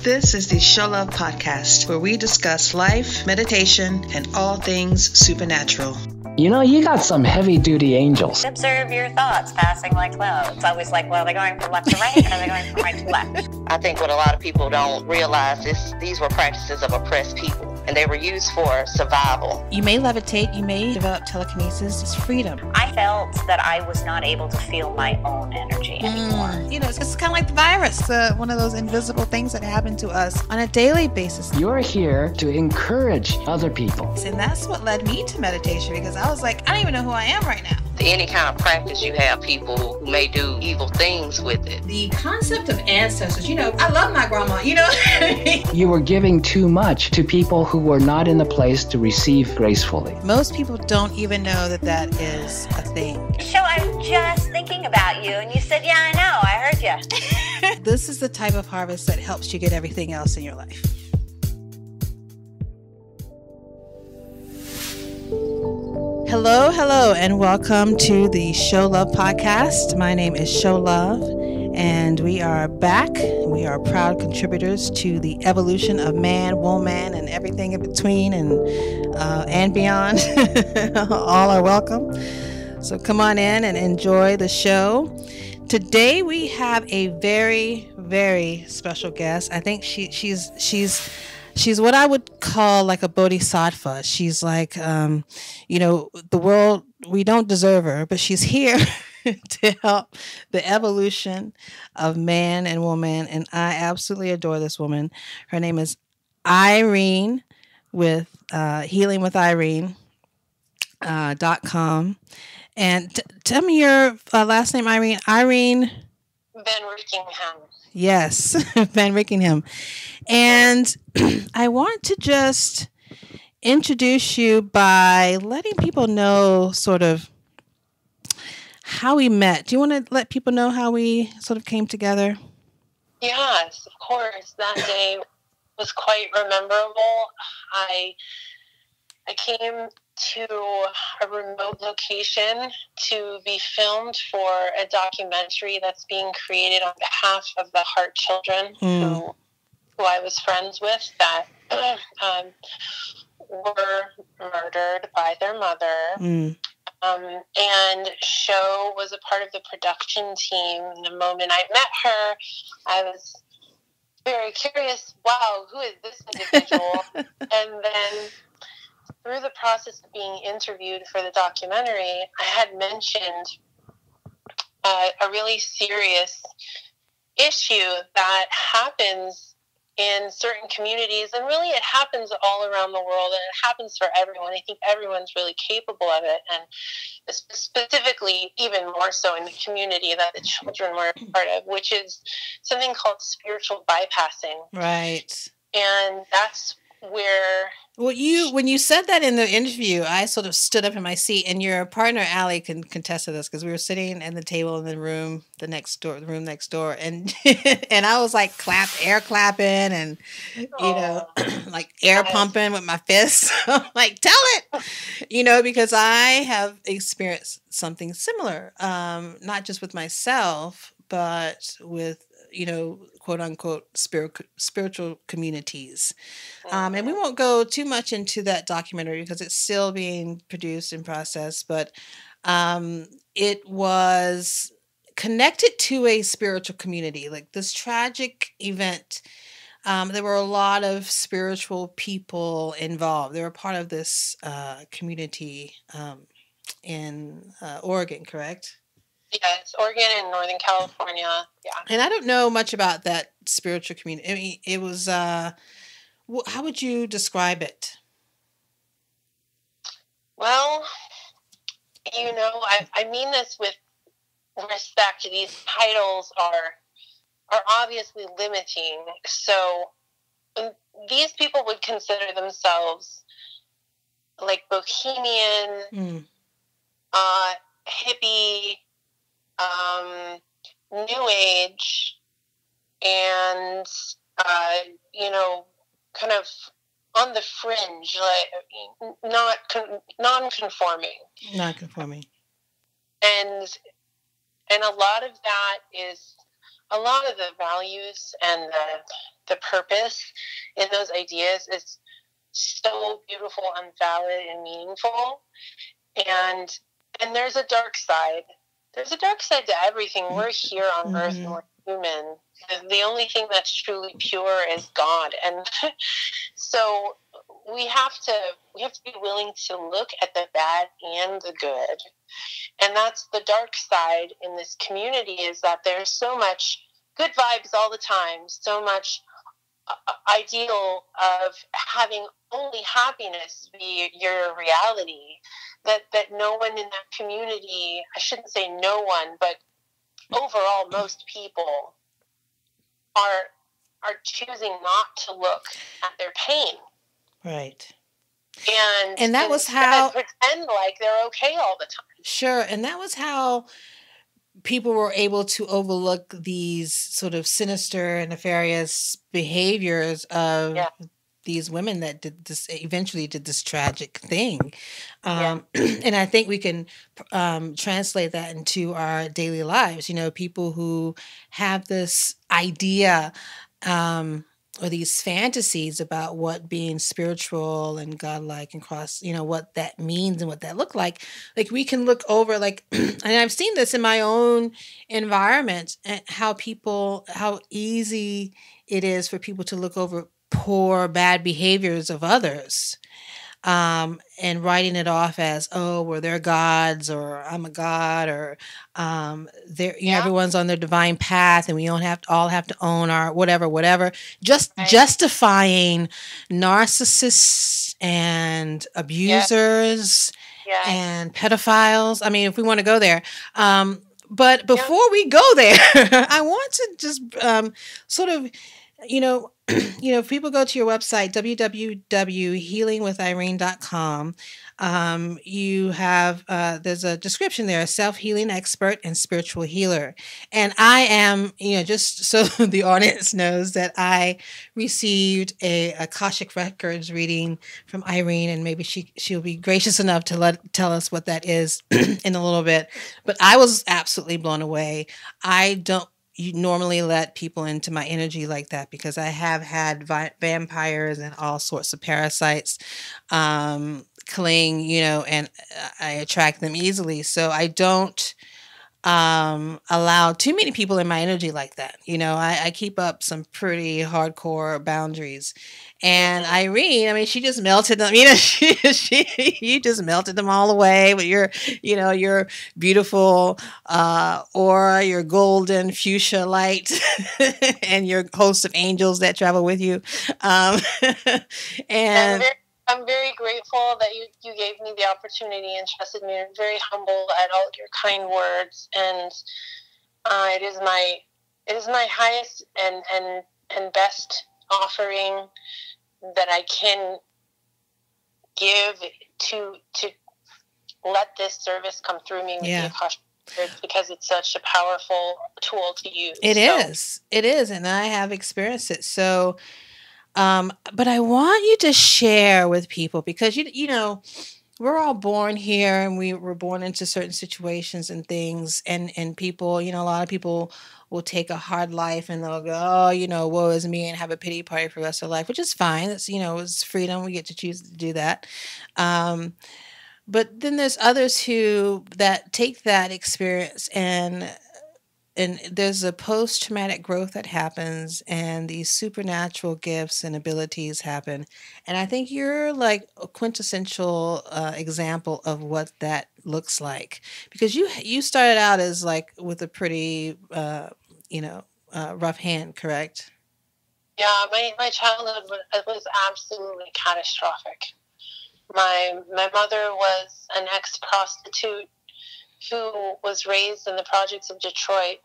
This is the Show Love Podcast, where we discuss life, meditation, and all things supernatural. You know, you got some heavy-duty angels. Observe your thoughts passing like clouds. It's always like, well, are they going from left to right, or are they going from right to left? I think what a lot of people don't realize is these were practices of oppressed people, and they were used for survival. You may levitate, you may develop telekinesis. It's freedom. I felt that I was not able to feel my own energy anymore. You know, it's kind of like the virus, one of those invisible things that happen to us on a daily basis. You're here to encourage other people. And that's what led me to meditation, because I was like, I don't even know who I am right now. Any kind of practice, you have people who may do evil things with it. The concept of ancestors, you know, I love my grandma, you know? You were giving too much to people who were not in the place to receive gracefully. Most people don't even know that that is a thing. So I'm just thinking about you, and you said, yeah, I know, I heard you. This is the type of harvest that helps you get everything else in your life. Hello, and welcome to the Show Love Podcast. My name is Show Love, and we are back. We are proud contributors to the evolution of man, woman, and everything in between and beyond. All are welcome. So come on in and enjoy the show. Today we have a very, very special guest. I think she's what I would call like a bodhisattva. She's like, the world, we don't deserve her, but she's here to help the evolution of man and woman. And I absolutely adore this woman. Her name is Irene with healingwithirene.com. And tell me your last name, Irene. Irene VanRyckinghem. Yes, VanRyckinghem. And I want to just introduce you by letting people know sort of how we met. Do you want to let people know how we sort of came together? Yes, of course. That day was quite memorable. I came to a remote location to be filmed for a documentary that's being created on behalf of the Heart Children, who I was friends with, that were murdered by their mother. And Sho was a part of the production team. The moment I met her, I was very curious. Wow, who is this individual? And then through the process of being interviewed for the documentary, I had mentioned a really serious issue that happens in certain communities, and really it happens all around the world, and it happens for everyone. I think everyone's really capable of it, and specifically even more so in the community that the children were a part of, which is something called spiritual bypassing. Right. And that's where... Well, when you said that in the interview, I sort of stood up in my seat, and your partner Allie can contest to this, because we were sitting at the table in the room next door, and and I was like air clapping, and like air pumping with my fists. I'm like, tell it, because I have experienced something similar, not just with myself, but with quote unquote spiritual communities. And we won't go too much into that documentary because it's still being produced and processed, but it was connected to a spiritual community. Like this tragic event, there were a lot of spiritual people involved. They were part of this community in Oregon, correct? Yes, Oregon and Northern California. Yeah. And I don't know much about that spiritual community. I mean, it was, how would you describe it? Well, I mean this with respect. These titles are obviously limiting. So these people would consider themselves like bohemian, hippie, new age, and kind of on the fringe, like non-conforming. Non-conforming. And a lot of that is a lot of the values and the purpose in those ideas is so beautiful and valid and meaningful. And there's a dark side. There's a dark side to everything. We're here on earth and we're human. The only thing that's truly pure is God. And so we have to be willing to look at the bad and the good. And that's the dark side in this community, is that there's so much good vibes all the time, so much ideal of having only happiness be your reality, that no one in that community, I shouldn't say no one, but overall most people are choosing not to look at their pain. Right. And that was how pretend like they're okay all the time. Sure. And that was how people were able to overlook these sort of sinister and nefarious behaviors of these women that eventually did this tragic thing. And I think we can translate that into our daily lives. You know, people who have this idea or these fantasies about what being spiritual and godlike and cross, you know, what that means and what that look like we can look over, like, and I've seen this in my own environment, and how easy it is for people to look over poor, bad behaviors of others, and writing it off as, oh, well, they're gods, or I'm a god, or everyone's on their divine path, and we don't all have to own our whatever. Just justifying narcissists and abusers and pedophiles. I mean, if we want to go there. But before we go there, I want to just sort of, if people go to your website, www.healingwithirene.com, you have, there's a description there, self-healing expert and spiritual healer. And I am, just so the audience knows, that I received a Akashic Records reading from Irene, and maybe she'll be gracious enough to tell us what that is in a little bit. But I was absolutely blown away. I don't normally let people into my energy like that, because I have had vampires and all sorts of parasites cling, and I attract them easily. So I don't allow too many people in my energy like that. I keep up some pretty hardcore boundaries. And Irene, I mean, she just melted them. You just melted them all away with your beautiful aura, your golden fuchsia light, and your host of angels that travel with you. And I'm very grateful that you gave me the opportunity and trusted me. I'm very humble at all your kind words, and it is my highest and best offering that I can give to let this service come through me with the Akashic Records, because it's such a powerful tool to use. It is, and I have experienced it. So. But I want you to share with people, because we're all born here, and we were born into certain situations and things, and people, a lot of people will take a hard life and they'll go, oh, woe is me, and have a pity party for the rest of their life, which is fine. It's, it's freedom. We get to choose to do that. But then there's others that take that experience and there's a post-traumatic growth that happens, and these supernatural gifts and abilities happen. And I think you're like a quintessential example of what that looks like, because you started out as like with a pretty, rough hand, correct? Yeah, my childhood was absolutely catastrophic. My mother was an ex-prostitute who was raised in the projects of Detroit,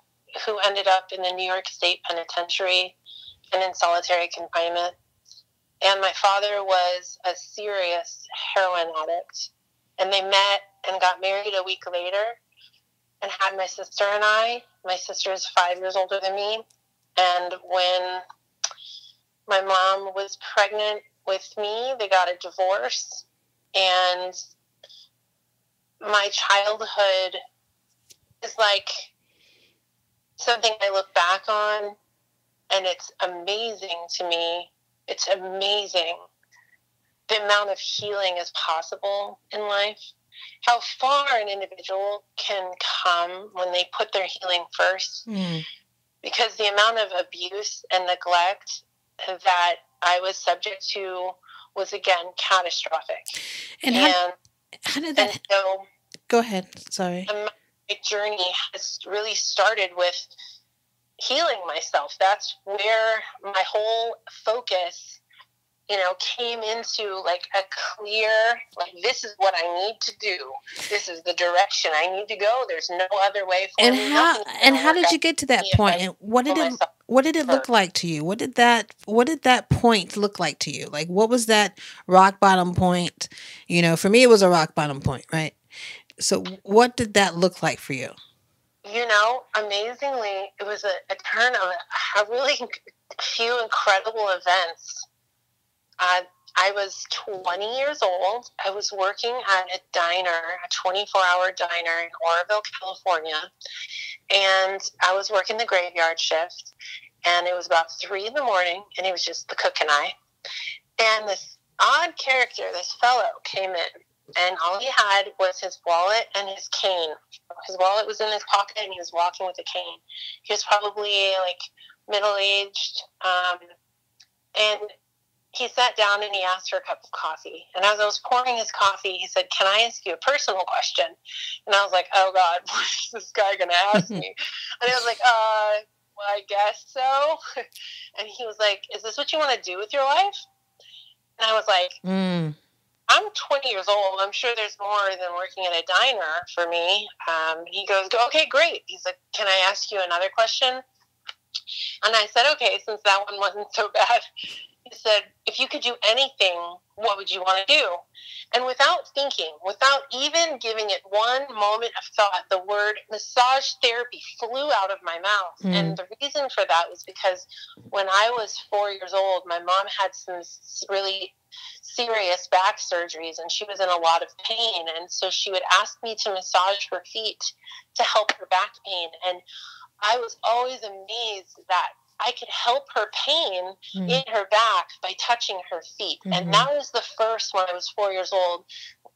who ended up in the New York State Penitentiary and in solitary confinement. And my father was a serious heroin addict. And they met and got married a week later and had my sister and I. My sister is 5 years older than me. And when my mom was pregnant with me, they got a divorce. And my childhood is like something I look back on And it's amazing to me. It's amazing the amount of healing is possible in life. How far an individual can come when they put their healing first. Because the amount of abuse and neglect that I was subject to was, again, catastrophic. And how did that... So, go ahead. Sorry. My journey has really started with healing myself. That's where my whole focus, came into like a clear, like, this is what I need to do. This is the direction I need to go. There's no other way for me. How did you get to that point? And what did it look like to you? What did that point look like to you? Like, what was that rock bottom point? For me, it was a rock bottom point, right? So what did that look like for you? Amazingly, it was a turn of a really few incredible events. I was 20 years old. I was working at a diner, a 24-hour diner in Oroville, California, and I was working the graveyard shift, and it was about 3 a.m, and it was just the cook and I. And this odd character, this fellow, came in, and all he had was his wallet and his cane. His wallet was in his pocket, and he was walking with a cane. He was probably, like, middle-aged, and he sat down and he asked for a cup of coffee. And as I was pouring his coffee, he said, "Can I ask you a personal question?" And I was like, "Oh, God, what is this guy going to ask me?" And I was like, well, I guess so. And he was like, "Is this what you want to do with your life?" And I was like, I'm 20 years old. I'm sure there's more than working at a diner for me. He goes, "Okay, great." He's like, "Can I ask you another question?" And I said, "Okay," since that one wasn't so bad. He said, "If you could do anything, what would you want to do?" And without thinking, without even giving it one moment of thought, the word massage therapy flew out of my mouth. And the reason for that was because when I was 4 years old, my mom had some really serious back surgeries, and she was in a lot of pain. And so she would ask me to massage her feet to help her back pain. And I was always amazed that I could help her pain in her back by touching her feet. And that was the first, when I was 4 years old,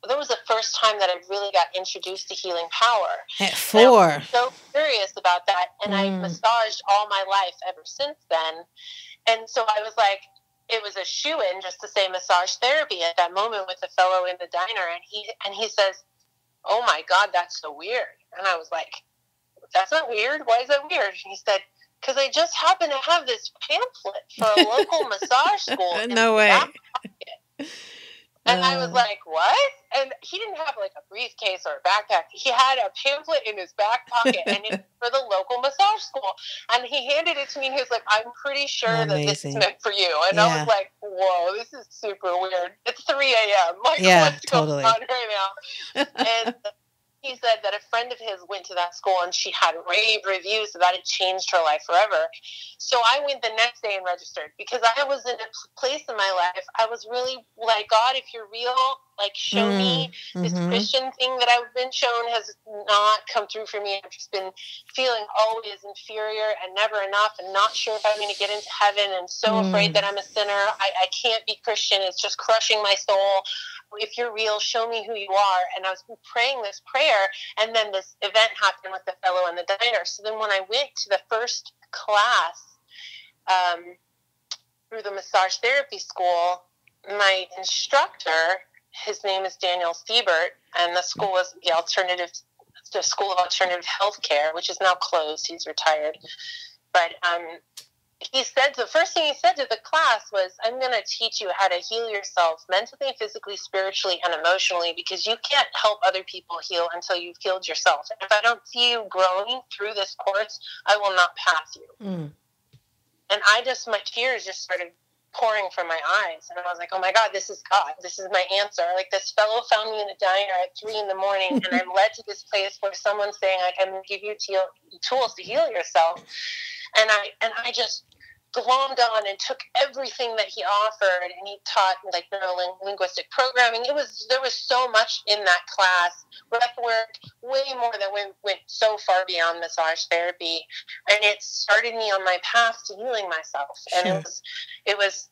that was the first time that I really got introduced to healing power. At 4. I was so curious about that, and I massaged all my life ever since then. And so I was like, it was a shoo-in just to say massage therapy at that moment with the fellow in the diner. And he says, "Oh my God, that's so weird." And I was like, "That's not weird. Why is that weird?" And he said, "Because I just happen to have this pamphlet for a local massage school." No way. And I was like, "What?" And he didn't have like a briefcase or a backpack. He had a pamphlet in his back pocket, and it was for the local massage school. And he handed it to me, and he was like, "I'm pretty sure that this is meant for you." And I was like, "Whoa, this is super weird. It's 3 a.m. Like, what's going on right now?" And he said that a friend of his went to that school, and she had rave reviews that it changed her life forever. So I went the next day and registered, because I was in a place in my life. I was really like, "God, if you're real, like, show me this Christian thing that I've been shown has not come through for me. I've just been feeling always inferior and never enough, and not sure if I'm going to get into heaven, and so afraid that I'm a sinner. I can't be Christian. It's just crushing my soul. If you're real, show me who you are." And I was praying this prayer, and then this event happened with the fellow in the diner. So then when I went to the first class through the massage therapy school, my instructor, his name is Daniel Siebert, and the school was the School of Alternative Healthcare, which is now closed. He's retired. But he said, the first thing he said to the class was, "I'm going to teach you how to heal yourself mentally, physically, spiritually, and emotionally, because you can't help other people heal until you've healed yourself. If I don't see you growing through this course, I will not pass you." And my tears just started pouring from my eyes. And I was like, "Oh my God, this is God. This is my answer." Like, this fellow found me in a diner at 3 a.m, and I'm led to this place where someone's saying, like, "I'm going to give you tools to heal yourself." And I just glommed on and took everything that he offered, and he taught like neuro-linguistic programming. There was so much in that class. Breath work, way more that went so far beyond massage therapy, and it started me on my path to healing myself. And it was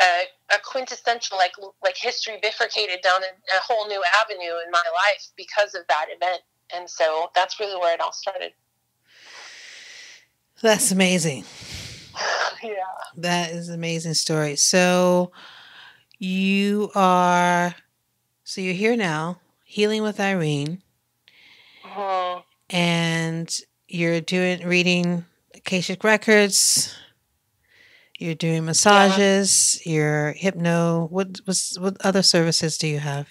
a quintessential like history bifurcated down a whole new avenue in my life because of that event. And so that's really where it all started. That's amazing. Yeah. That is an amazing story. So you're here now, healing with Irene, and you're reading Akashic records. You're doing massages. You're hypno. What other services do you have?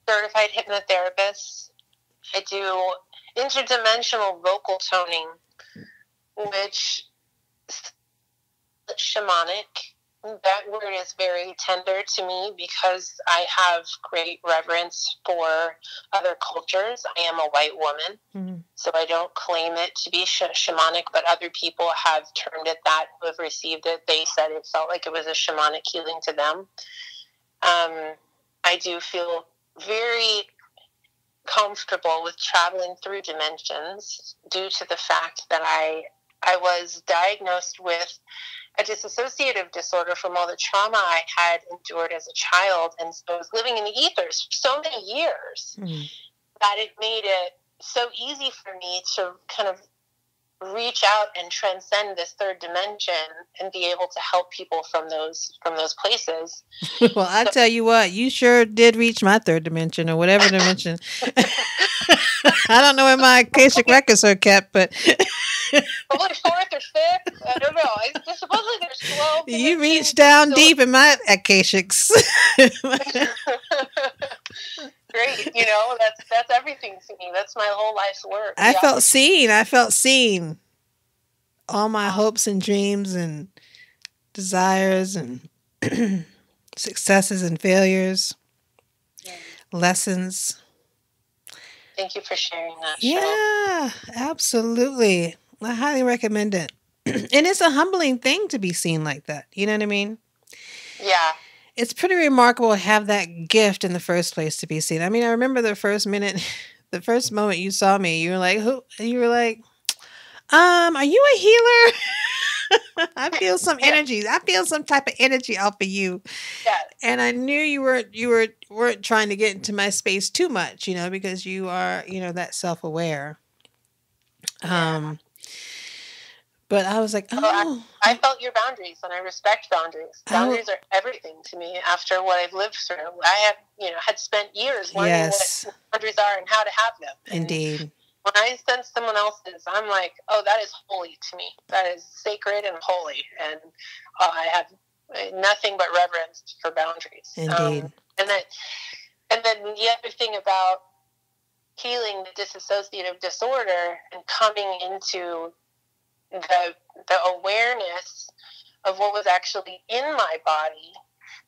Certified hypnotherapist. I do interdimensional vocal toning, which shamanic. That word is very tender to me because I have great reverence for other cultures. I am a white woman, so I don't claim it to be shamanic, but other people have termed it that, who have received it. They said it felt like it was a shamanic healing to them. I do feel very comfortable with traveling through dimensions due to the fact that I was diagnosed with a dissociative disorder from all the trauma I had endured as a child. And so I was living in the ethers for so many years that it made it so easy for me to kind of reach out and transcend this third dimension and be able to help people from those places. Well, I tell you what, you sure did reach my third dimension or whatever dimension. I don't know where my Akashic records are kept, but probably fourth or fifth. I don't know. Supposedly there's 12. You reached down deep in my Akashics. Great, that's everything to me. That's my whole life's work. I felt seen. All my hopes and dreams and desires and successes and failures, lessons. Thank you for sharing that. Yeah, absolutely. I highly recommend it. And it's a humbling thing to be seen like that. You know what I mean? Yeah. It's pretty remarkable to have that gift in the first place to be seen. I mean, I remember the first moment you saw me, you were like, who? You were like, are you a healer? I feel some energy. I feel some type of energy off of you. Yeah. And I knew you weren't trying to get into my space too much, because you are, that self-aware. But I was like, I felt your boundaries, and I respect boundaries. Boundaries are everything to me after what I've lived through. I had spent years learning what boundaries are and how to have them. Indeed. And when I sense someone else's, I'm like, oh, that is holy to me. That is sacred and holy. And I have nothing but reverence for boundaries. Indeed. And then the other thing about healing the dissociative disorder and coming into the awareness of what was actually in my body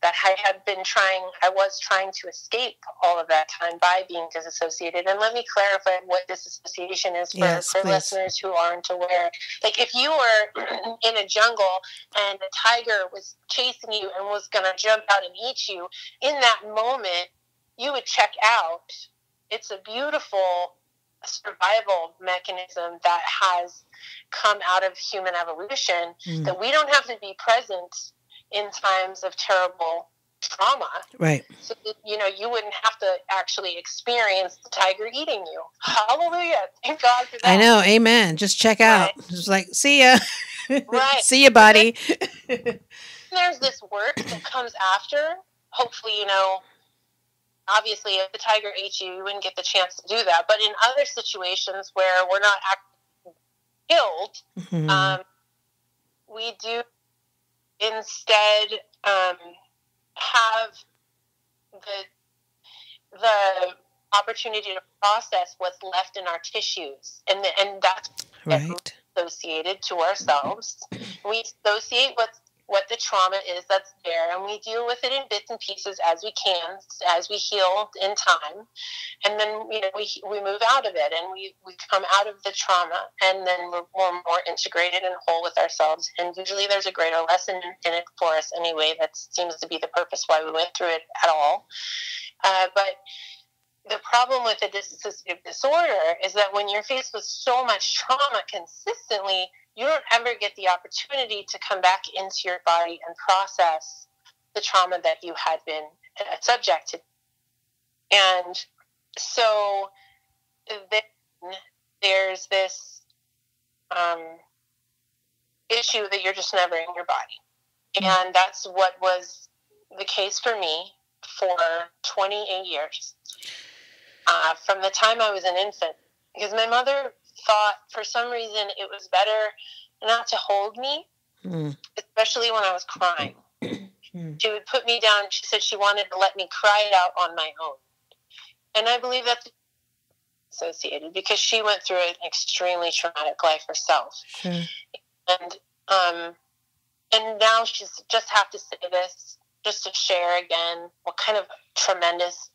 that I was trying to escape all of that time by being disassociated. And let me clarify what disassociation is for listeners who aren't aware. Like if you were in a jungle and a tiger was chasing you and was going to jump out and eat you, in that moment, you would check out. It's a beautiful survival mechanism that has come out of human evolution, that we don't have to be present in times of terrible trauma. Right. So, you wouldn't have to actually experience the tiger eating you. Hallelujah. Thank God for that. I know. Amen. Just check out. Just like, see ya. Right. See ya, buddy. There's this work that comes after. Hopefully, obviously, if the tiger ate you, you wouldn't get the chance to do that. But in other situations where we're not actually killed, we do instead have the opportunity to process what's left in our tissues, and that's right. associated to ourselves. We associate what's what the trauma is that's there, and we deal with it in bits and pieces as we can, as we heal in time. And then, we move out of it, and we come out of the trauma, and then we're more integrated and whole with ourselves. And usually there's a greater lesson in it for us anyway. That seems to be the purpose why we went through it at all. But the problem with a dissociative disorder is that when you're faced with so much trauma consistently, you don't ever get the opportunity to come back into your body and process the trauma that you had been subject to. And so then there's this issue that you're just never in your body. And that's what was the case for me for 28 years. From the time I was an infant, because my mother thought for some reason it was better not to hold me, especially when I was crying. She would put me down. She said she wanted to let me cry it out on my own. And I believe that's associated because she went through an extremely traumatic life herself. Sure. And now she's just have to say this just to share again what kind of tremendous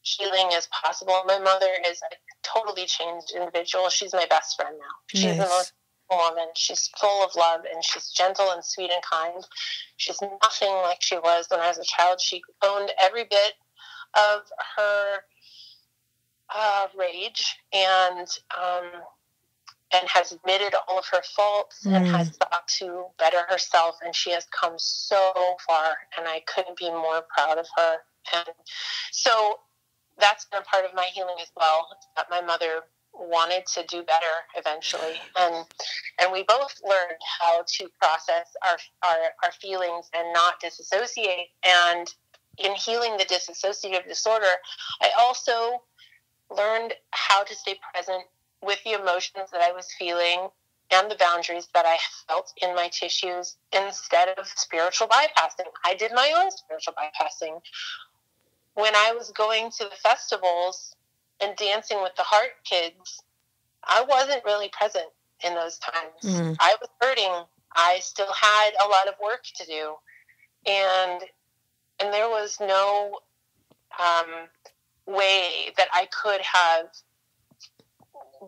healing is possible. My mother is a totally changed individual. She's my best friend now. She's the most woman. She's full of love, and she's gentle and sweet and kind. She's nothing like she was when I was a child. She owned every bit of her rage and has admitted all of her faults and has sought to better herself, and she has come so far, and I couldn't be more proud of her. And so that's been a part of my healing as well, that my mother wanted to do better eventually. And we both learned how to process our feelings and not disassociate. And in healing the dissociative disorder, I also learned how to stay present with the emotions that I was feeling and the boundaries that I felt in my tissues instead of spiritual bypassing. I did my own spiritual bypassing. When I was going to the festivals and dancing with the Heart Kids, I wasn't really present in those times. I was hurting. I still had a lot of work to do. And there was no way that I could have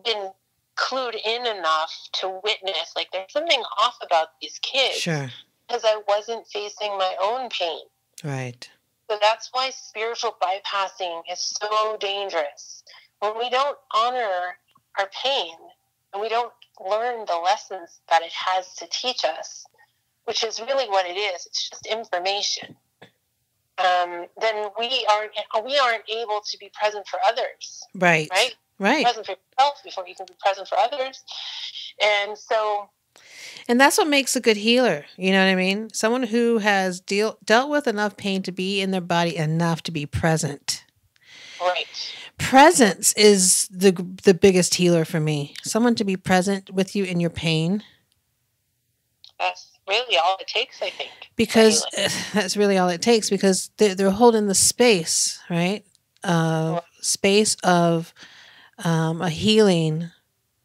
been clued in enough to witness, like, there's something off about these kids. Sure. Because I wasn't facing my own pain. Right. So that's why spiritual bypassing is so dangerous. When we don't honor our pain and we don't learn the lessons that it has to teach us, which is really what it is, it's just information, then we aren't able to be present for others. Right. Right. Present for yourself before you can be present for others. And that's what makes a good healer. You know what I mean? Someone who has dealt with enough pain to be in their body enough to be present. Right. Presence is the biggest healer for me. Someone to be present with you in your pain. That's really all it takes, I think. Because that's really all it takes, because they're holding the space, right? Space of a healing,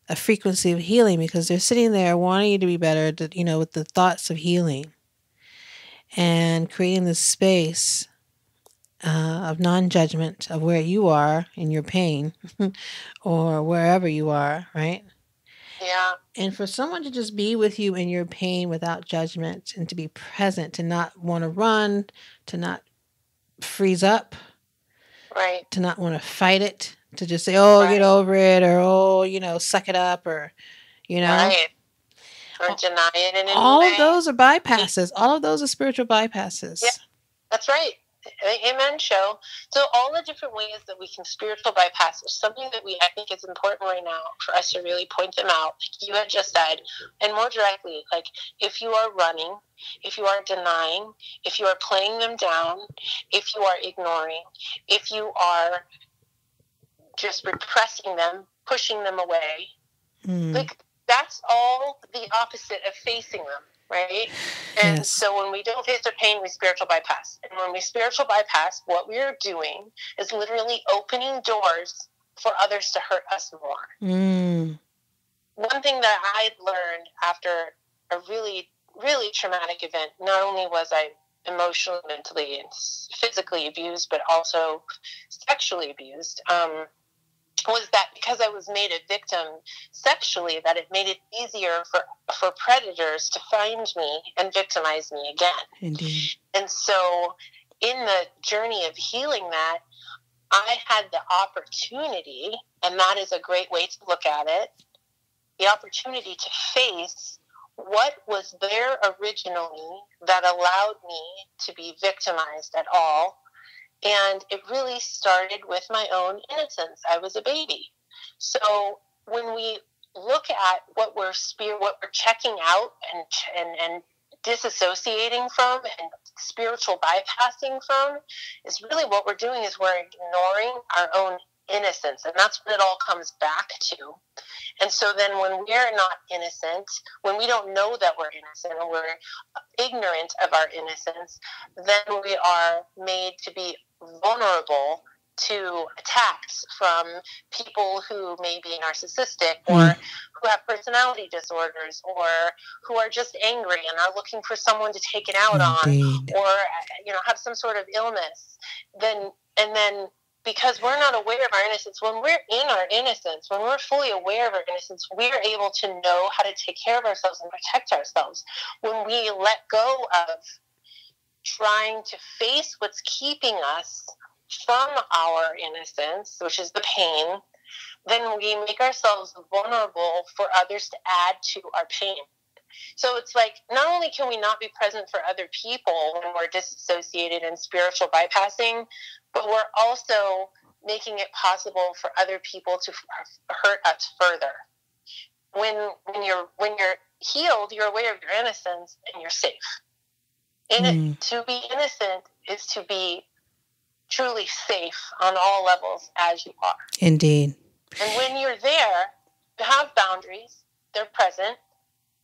a frequency of healing, because they're sitting there wanting you to be better, with the thoughts of healing and creating this space of non-judgment of where you are in your pain or wherever you are, right? Yeah. And for someone to just be with you in your pain without judgment and to be present, to not want to run, to not freeze up, right, to not want to fight it, to just say, get over it, or, suck it up, or, Right. Or deny it in any all way. of those are bypasses. All of those are spiritual bypasses. Yeah, that's right. Amen, show. So all the different ways that we can spiritual bypass is something that I think is important right now for us to really point them out, like you had just said, and more directly, like if you are running, if you are denying, if you are playing them down, if you are ignoring, if you are just repressing them, pushing them away, like that's all the opposite of facing them. Right? And yes. So when we don't face our pain, we spiritual bypass. And when we spiritual bypass, what we are doing is literally opening doors for others to hurt us more. One thing that I learned after a really really traumatic event. Not only was I emotionally, mentally, and physically abused, but also sexually abused, was that because I was made a victim sexually, that it made it easier for predators to find me and victimize me again. Indeed. And so in the journey of healing that, I had the opportunity, and that is a great way to look at it, the opportunity to face what was there originally that allowed me to be victimized at all. And it really started with my own innocence. I was a baby. So when we look at what we're checking out and disassociating from and spiritual bypassing from, is really what we're doing is we're ignoring our own innocence. And that's what it all comes back to. And so then when we're not innocent, when we don't know that we're innocent, or we're ignorant of our innocence, then we are made to be vulnerable to attacks from people who may be narcissistic, or who have personality disorders, or who are just angry and are looking for someone to take it out Indeed. on, or have some sort of illness. Then because we're not aware of our innocence, when we're in our innocence, when we're fully aware of our innocence, we're able to know how to take care of ourselves and protect ourselves. When we let go of trying to face what's keeping us from our innocence, which is the pain, then we make ourselves vulnerable for others to add to our pain. So it's like, not only can we not be present for other people when we're disassociated and spiritual bypassing, but we're also making it possible for other people to hurt us further. When you're healed, you're aware of your innocence and you're safe. To be innocent is to be truly safe on all levels as you are. Indeed. And when you're there, you have boundaries. They're present.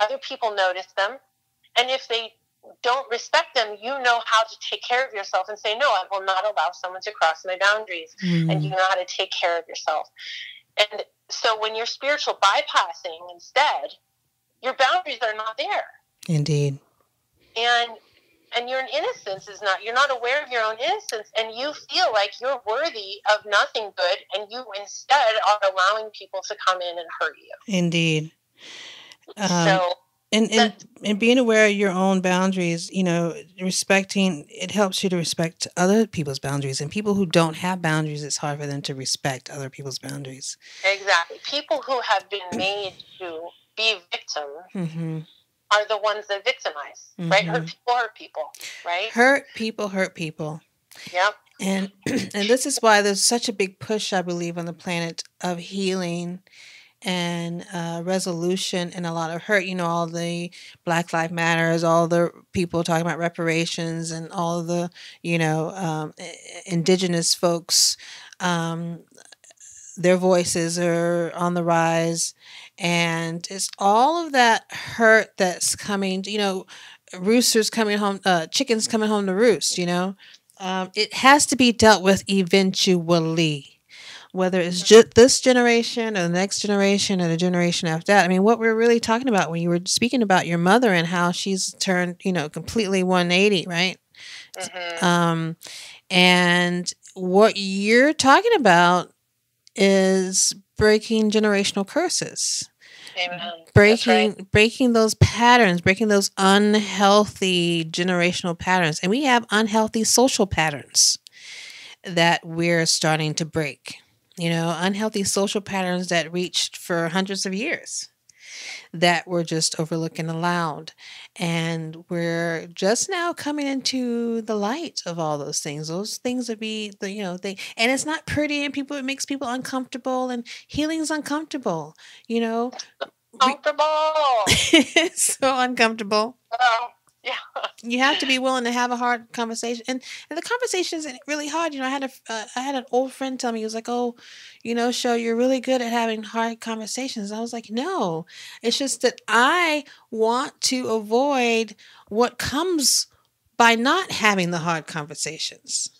Other people notice them. And if they don't respect them, you know how to take care of yourself and say, no, I will not allow someone to cross my boundaries. And you know how to take care of yourself. And so when you're spiritual bypassing instead, your boundaries are not there. Indeed. And your innocence is not, you're not aware of your own innocence, and you feel like you're worthy of nothing good, and you instead are allowing people to come in and hurt you. Indeed. And being aware of your own boundaries, respecting, it helps you to respect other people's boundaries. And people who don't have boundaries, it's hard for them to respect other people's boundaries. Exactly. People who have been made to be victims are the ones that victimize, right? Hurt people, right? Hurt people. Yep. And this is why there's such a big push, I believe, on the planet of healing and resolution and a lot of hurt. All the Black Lives Matters, all the people talking about reparations, and all of the, indigenous folks, their voices are on the rise. And it's all of that hurt that's coming, roosters coming home, chickens coming home to roost, it has to be dealt with eventually, whether it's just this generation or the next generation or the generation after that. I mean, what we're really talking about when you were speaking about your mother and how she's turned, completely 180, right? And what you're talking about is breaking generational curses. Amen. Breaking those patterns, breaking those unhealthy generational patterns. And we have unhealthy social patterns that we're starting to break. Unhealthy social patterns that reached for hundreds of years that we're just overlooking aloud. And we're just now coming into the light of all those things. Those things would be and it's not pretty, and it makes people uncomfortable, and healing's uncomfortable, Comfortable. It's so uncomfortable. Yeah. You have to be willing to have a hard conversation, and the conversation isn't really hard. I had an old friend tell me, he was like, "Oh, Sho, you're really good at having hard conversations." I was like, "No, it's just that I want to avoid what comes by not having the hard conversations."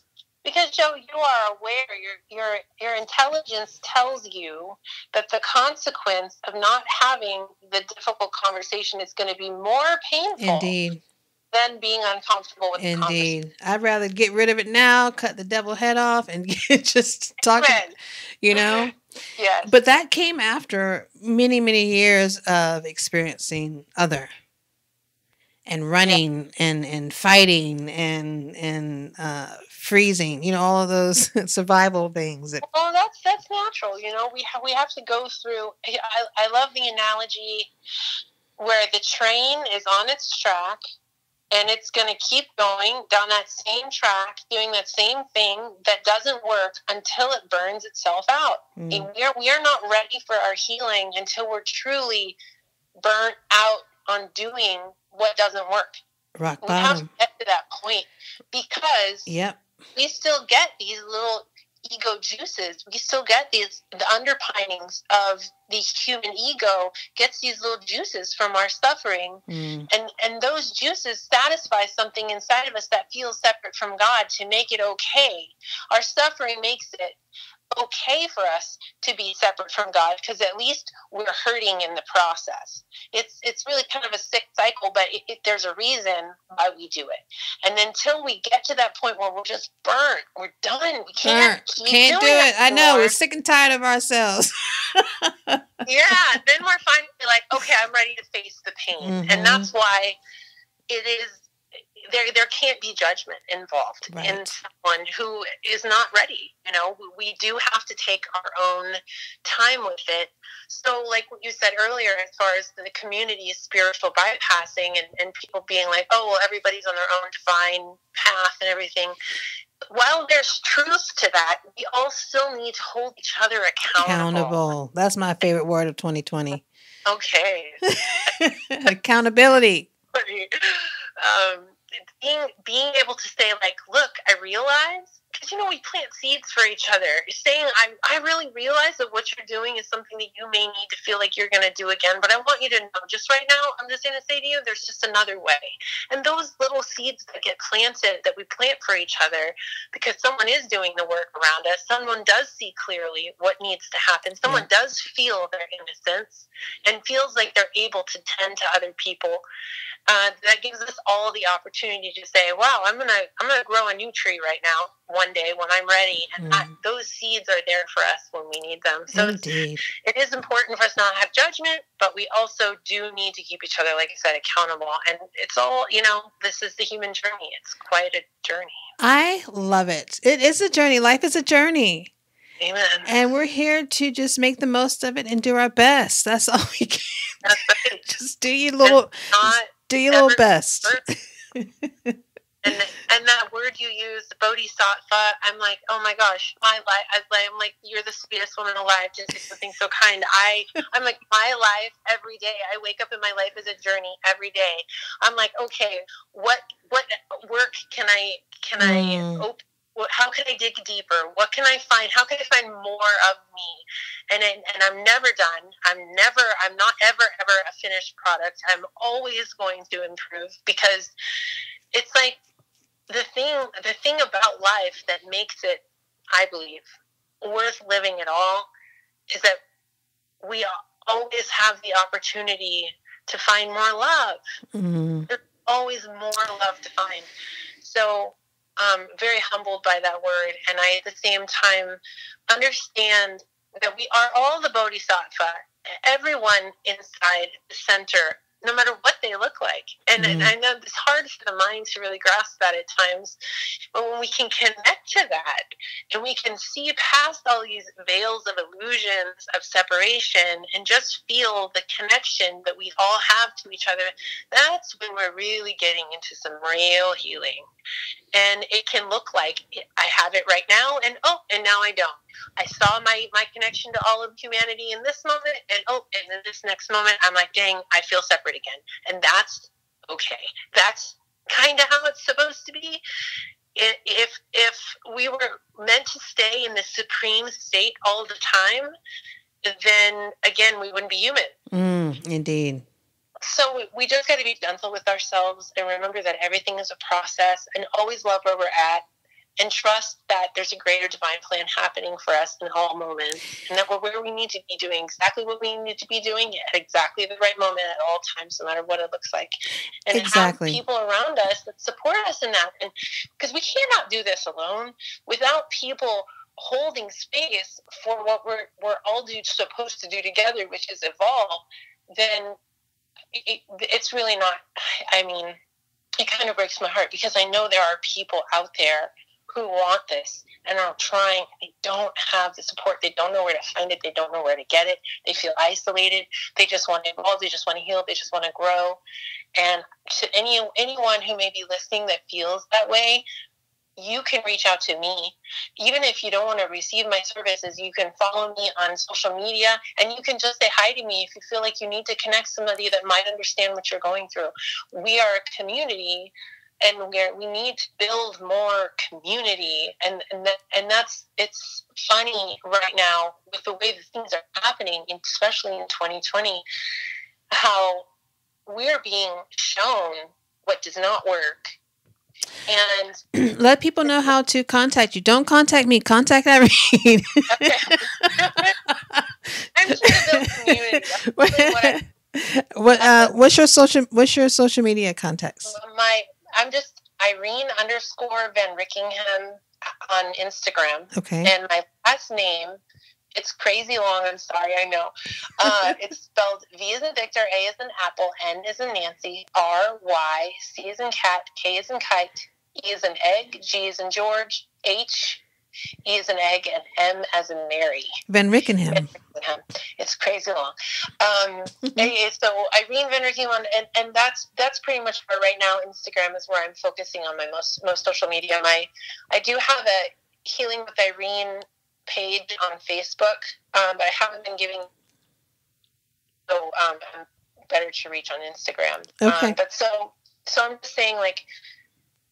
Because Joe, you are aware. Your intelligence tells you that the consequence of not having the difficult conversation is going to be more painful. Indeed. Than being uncomfortable with the conversation. Indeed. I'd rather get rid of it now, cut the devil head off, and just talk, you know? Yes. But that came after many, many years of experiencing other and running and fighting and freezing, you know, all of those survival things. Well, that's natural. You know, we have to go through. I love the analogy where the train is on its track and it's going to keep going down that same track, doing that same thing that doesn't work until it burns itself out. And we are not ready for our healing until we're truly burnt out on doing what doesn't work. Rock bottom. We have to get to that point because we still get these little ego juices. We still get the underpinnings of the human ego gets these little juices from our suffering. And those juices satisfy something inside of us that feels separate from God to make it okay. Our suffering makes it okay for us to be separate from God because at least we're hurting in the process. It's really kind of a sick cycle, but there's a reason why we do it. And until we get to that point where we're just burnt, we're done. We can't do it. I know. We're sick and tired of ourselves. Then we're finally like, okay, I'm ready to face the pain. And that's why it is there can't be judgment involved in someone who is not ready. You know, we do have to take our own time with it. So like what you said earlier, as far as the community's spiritual bypassing and people being like, oh, well, everybody's on their own divine path and everything. While there's truth to that, we all still need to hold each other accountable. That's my favorite word of 2020. Okay. Accountability. Being able to say, like, look, I realize, because, you know, we plant seeds for each other. Saying, I really realize that what you're doing is something that you may need to feel like you're going to do again, but I want you to know, just right now, I'm just going to say to you, there's just another way. And those little seeds that get planted, that we plant for each other, because someone is doing the work around us, someone does see clearly what needs to happen, someone does feel their innocence, and feels like they're able to tend to other people. That gives us all the opportunity to say, wow, I'm gonna grow a new tree right now one day when I'm ready. And those seeds are there for us when we need them. So it is important for us not to have judgment, but we also do need to keep each other, like I said, accountable. And it's all, you know, this is the human journey. It's quite a journey. I love it. It is a journey. Life is a journey. Amen. And we're here to just make the most of it and do our best. That's all we can. That's right. Just do your little best. And that word you use, bodhisattva, I'm like, oh my gosh, my life. I'm like, you're the sweetest woman alive. Just something so kind. I'm like, my life every day. I wake up and my life is a journey every day. I'm like, okay, what work can I open? How can I dig deeper? What can I find? How can I find more of me? And I'm never done. I'm not ever a finished product. I'm always going to improve because it's like the thing about life that makes it, I believe, worth living at all is that we always have the opportunity to find more love. There's always more love to find. So very humbled by that word, and I at the same time understand that we are all the bodhisattva, everyone inside the center, no matter what they look like. And I know it's hard for the mind to really grasp that at times, but when we can connect to that and we can see past all these veils of illusions of separation and just feel the connection that we all have to each other, that's when we're really getting into some real healing. And it can look like I have it right now, and now I don't. I saw my connection to all of humanity in this moment, and in this next moment, I'm like, dang, I feel separate again. And that's okay. That's kind of how it's supposed to be. If we were meant to stay in the supreme state all the time, then, again, we wouldn't be human. Indeed. So we just got to be gentle with ourselves and remember that everything is a process and always love where we're at and trust that there's a greater divine plan happening for us in all moments, and that we're where we need to be doing exactly what we need to be doing at exactly the right moment at all times, no matter what it looks like. And Exactly. have people around us that support us in that. And because we cannot do this alone without people holding space for what we're all supposed to do together, which is evolve, then it's really not, I mean, it kind of breaks my heart, because I know there are people out there who want this and are trying. They don't have the support. They don't know where to find it. They don't know where to get it. They feel isolated. They just want to evolve. They just want to heal. They just want to grow. And to anyone who may be listening that feels that way, you can reach out to me. Even if you don't want to receive my services, you can follow me on social media, and you can just say hi to me if you feel like you need to connect somebody that might understand what you're going through. We are a community, and we need to build more community, and that's, it's funny right now with the way that things are happening, especially in 2020, how we're being shown what does not work. And let people know how to contact you. Don't contact me. Contact Irene. Okay. I'm trying to build community. That's really What's your social media contacts? I'm just Irene _VanRyckinghem on Instagram. Okay. And my last name, it's crazy long. I'm sorry, I know. It's spelled V as in Victor, A as in Apple, N as in Nancy, R-Y, C as in cat, K as in kite, E as in egg, G as in George, H, E as in egg, and M as in Mary. VanRyckinghem. It's crazy long. So Irene VanRyckinghem, and that's pretty much where right now Instagram is where I'm focusing on my most social media. I do have a Healing with Irene page on Facebook, but I haven't been giving, so I'm better to reach on Instagram. Okay. But so I'm just saying, like,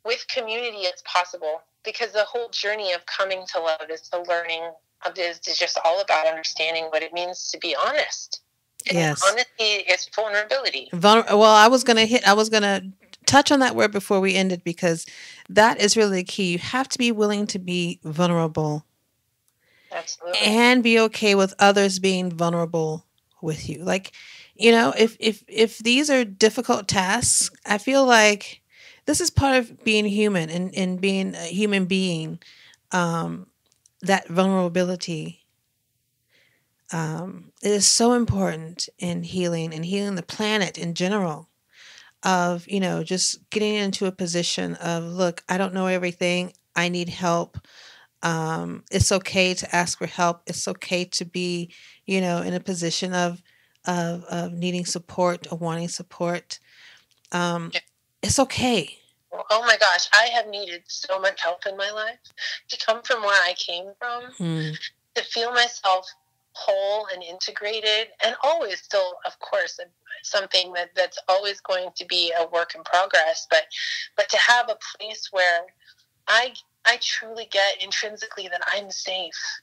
with community, it's possible, because the whole journey of coming to love is the learning of this is just all about understanding what it means to be honest. And yes. honesty is vulnerability. Well, I was gonna touch on that word before we ended, because that is really the key. You have to be willing to be vulnerable. Absolutely. And be okay with others being vulnerable with you. Like, you know, if these are difficult tasks, I feel like this is part of being human and being a human being. That vulnerability is so important in healing the planet in general. Of, you know, just getting into a position of, look, I don't know everything. I need help. It's okay to ask for help. It's okay to be, you know, in a position of needing support or wanting support. It's okay. Oh my gosh, I have needed so much help in my life. To come from where I came from, to feel myself whole and integrated, and always still, of course, something that's always going to be a work in progress, but to have a place where I truly get intrinsically that I'm safe.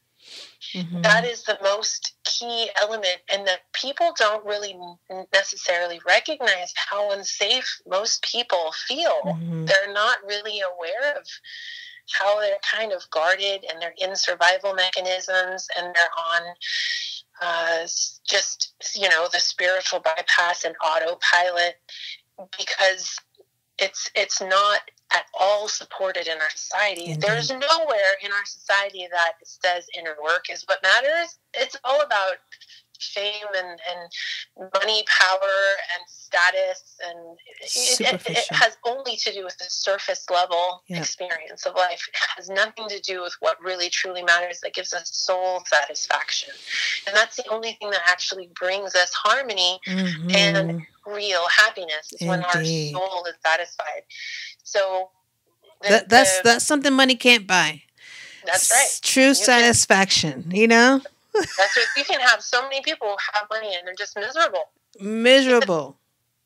Mm-hmm. That is the most key element, and that people don't really necessarily recognize how unsafe most people feel. Mm-hmm. They're not really aware of how they're kind of guarded, and they're in survival mechanisms, and they're on just, you know, the spiritual bypass and autopilot, because it's not at all supported in our society. Mm-hmm. There's nowhere in our society that says inner work is what matters. It's all about fame and money, power, and status, and it has only to do with the surface level experience of life. It has nothing to do with what really truly matters, that gives us soul satisfaction. And that's the only thing that actually brings us harmony and real happiness, is when our soul is satisfied. So that's something money can't buy. That's right. True satisfaction, you know? That's right. You can have so many people who have money and they're just miserable.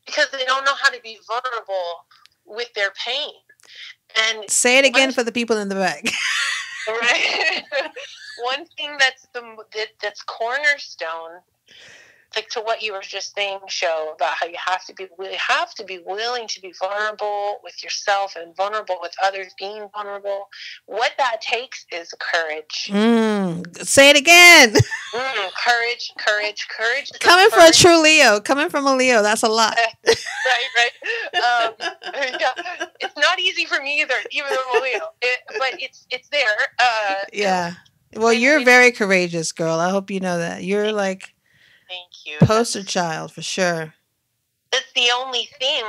Because they don't know how to be vulnerable with their pain. And say it again for the people in the back. Right. One thing that's cornerstone like to what you were just saying, Show, about how you have to be willing to be vulnerable with yourself and vulnerable with others, being vulnerable. What that takes is courage. Say it again. Courage. Coming from a true Leo, coming from a Leo, that's a lot. Right. Yeah. It's not easy for me either, even though I'm a Leo. But it's there. Yeah. Well, you're very courageous, girl. I hope you know that. You're like, thank you. Poster child for sure. That's the only thing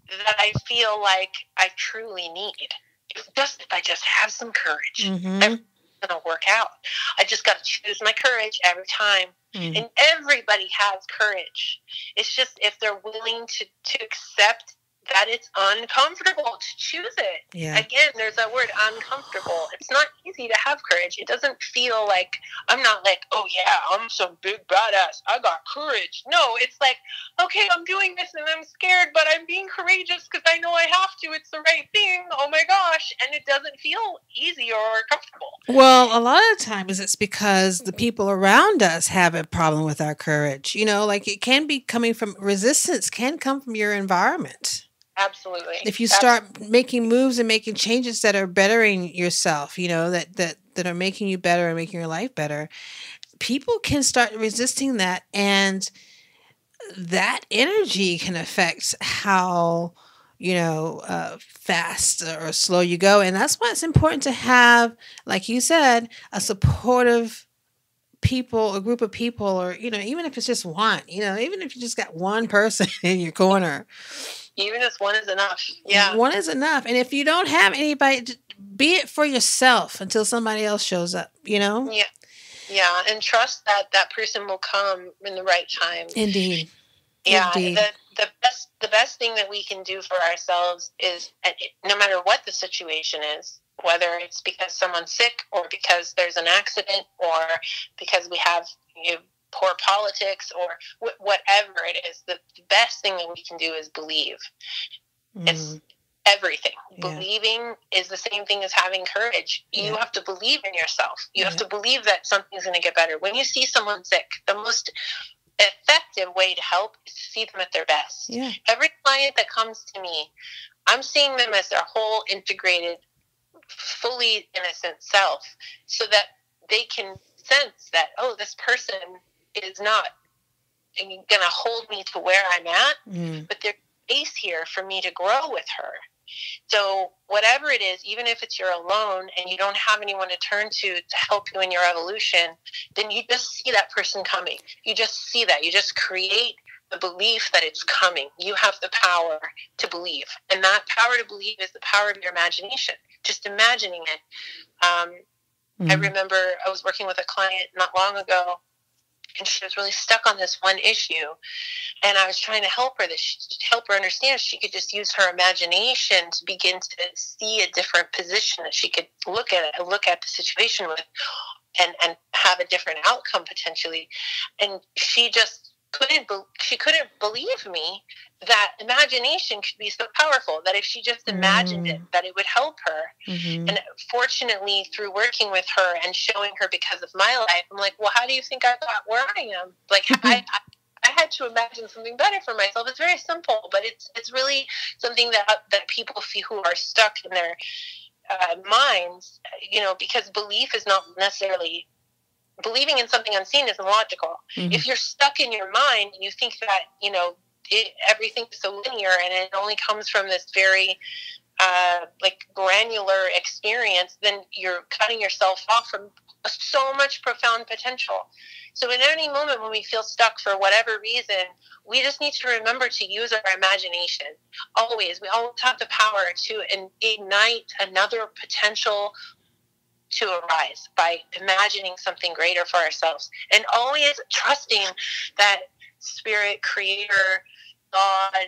that I feel like I truly need. If I just have some courage, everything's gonna work out. I just got to choose my courage every time. And everybody has courage. It's just if they're willing to accept that it's uncomfortable to choose it. Yeah. Again, there's that word, uncomfortable. It's not easy to have courage. It doesn't feel like, I'm not like, oh yeah, I'm some big badass, I got courage. No, it's like, okay, I'm doing this and I'm scared, but I'm being courageous because I know I have to. It's the right thing. Oh my gosh. And it doesn't feel easy or comfortable. Well, a lot of times it's because the people around us have a problem with our courage. You know, like it can be coming from resistance, can come from your environment. Absolutely. If you start making moves and making changes that are bettering yourself, you know, that are making you better and making your life better, people can start resisting that. And that energy can affect how, you know, fast or slow you go. And that's why it's important to have, like you said, a supportive people, a group of people, or, you know, even if it's just one, you know, even if you just got one person in your corner. Even if one is enough. Yeah. One is enough. And if you don't have anybody, be it for yourself until somebody else shows up, you know? Yeah. Yeah. And trust that that person will come in the right time. Indeed. Yeah. Indeed. The best thing that we can do for ourselves is, no matter what the situation is, whether it's because someone's sick or because there's an accident or because we have, poor politics or whatever it is, the best thing that we can do is believe. It's everything. Yeah. Believing is the same thing as having courage. You have to believe in yourself. You have to believe that something's going to get better. When you see someone sick, the most effective way to help is to see them at their best. Yeah. Every client that comes to me, I'm seeing them as their whole integrated, fully innocent self, so that they can sense that, oh, this person is not going to hold me to where I'm at, but there's space here for me to grow with her. So whatever it is, even if it's you're alone and you don't have anyone to turn to help you in your evolution, then you just see that person coming. You just see that. You just create the belief that it's coming. You have the power to believe. And that power to believe is the power of your imagination. Just imagining it. I remember I was working with a client not long ago, and she was really stuck on this one issue. And I was trying to help her understand she could just use her imagination to begin to see a different position that she could look at the situation with and have a different outcome potentially. And she just couldn't believe me that imagination could be so powerful, that if she just imagined it, that it would help her. And fortunately, through working with her and showing her because of my life, I'm like, well, how do you think I got where I am? Like, I had to imagine something better for myself. It's very simple, but it's really something that people feel who are stuck in their minds, because belief is not necessarily... Believing in something unseen isn't logical. If you're stuck in your mind and you think that, everything's so linear and it only comes from this very granular experience, then you're cutting yourself off from so much profound potential. So in any moment when we feel stuck for whatever reason, we just need to remember to use our imagination. Always. We always have the power to ignite another potential to arise by imagining something greater for ourselves, and always trusting that spirit, creator, God,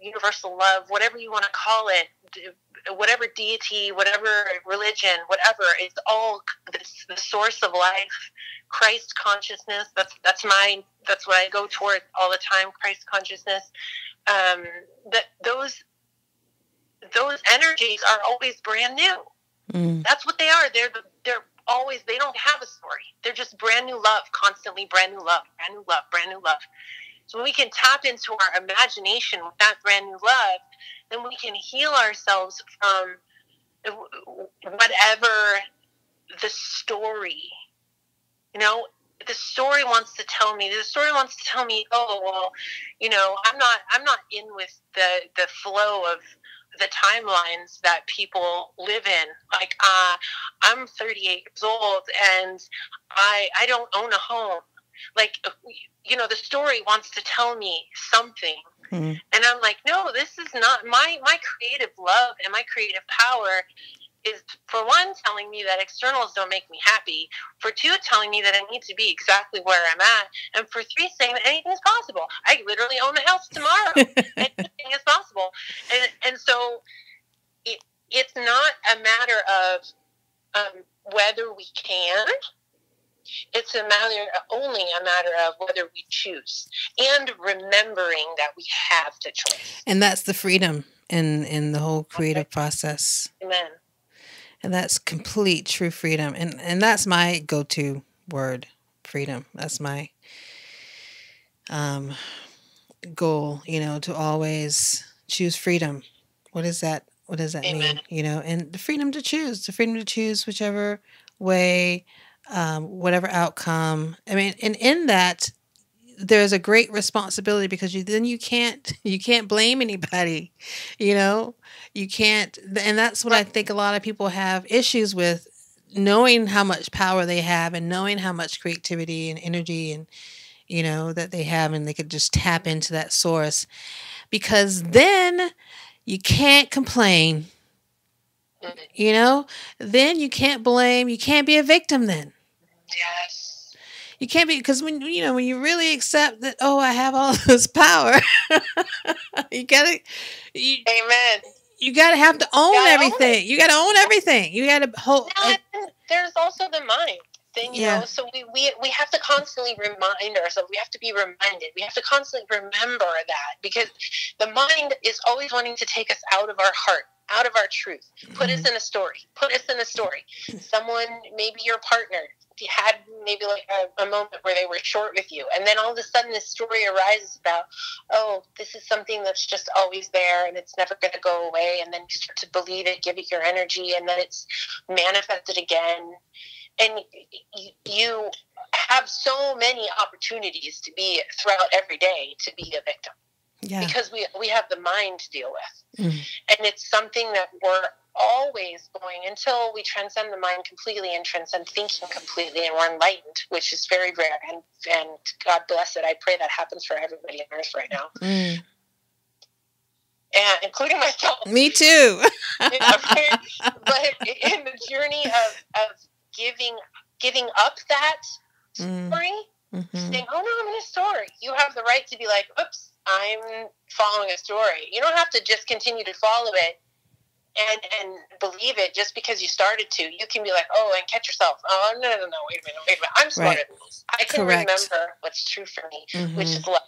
universal love, whatever you want to call it, whatever deity, whatever religion, whatever, it's all the source of life. Christ consciousness, that's what I go toward all the time. Christ consciousness. That those energies are always brand new. That's what they are. They're they don't have a story. They're just brand new love, constantly brand new love, brand new love, brand new love. So when we can tap into our imagination with that brand new love, then we can heal ourselves from whatever the story, the story wants to tell me. The story wants to tell me, oh, well, I'm not in with the flow of the timelines that people live in. Like, I'm 38 years old and I don't own a home. Like, the story wants to tell me something. Mm. And I'm like, no, this is not my creative love, and my creative power is, for one, telling me that externals don't make me happy, for two, telling me that I need to be exactly where I'm at, and for three, saying that anything is possible. I literally own a house tomorrow. Anything is possible. And so it's not a matter of whether we can. It's only a matter of whether we choose, and remembering that we have the choice. And that's the freedom in the whole creative process. Amen. And that's complete true freedom. And that's my go-to word, freedom. That's my goal, to always choose freedom. What does that Amen. mean? And the freedom to choose whichever way, whatever outcome. I mean, and in that, there's a great responsibility, because you can't blame anybody, you can't. And that's what I think a lot of people have issues with, knowing how much power they have and knowing how much creativity and energy and, that they have, and they could just tap into that source, because then you can't complain, then you can't blame, you can't be a victim then. Yes. You can't be, because when you really accept that, oh, I have all this power, you gotta, Amen. You gotta have to own everything. You gotta own everything. You gotta hold. There's also the mind thing, So we have to constantly remind ourselves. We have to be reminded. We have to constantly remember that, because the mind is always wanting to take us out of our heart, out of our truth. Put us in a story. Someone, maybe your partner, had maybe like a moment where they were short with you, and then all of a sudden this story arises about, oh, this is something that's just always there and it's never going to go away, and then you start to believe it, give it your energy, and then it's manifested again, and you have so many opportunities to be throughout every day to be a victim. Yeah. Because we have the mind to deal with. And it's something that we're always going, until we transcend the mind completely and transcend thinking completely, and we're enlightened, which is very rare, and God bless it. I pray that happens for everybody on earth right now. And including myself. Me too. But in the journey of giving up that story, saying, oh no, I'm in a story. You have the right to be like, oops, I'm following a story. You don't have to just continue to follow it and believe it just because you started to. You can be like, oh, and catch yourself. Oh, no, wait a minute. I'm smarter than this. I can remember what's true for me, which is love.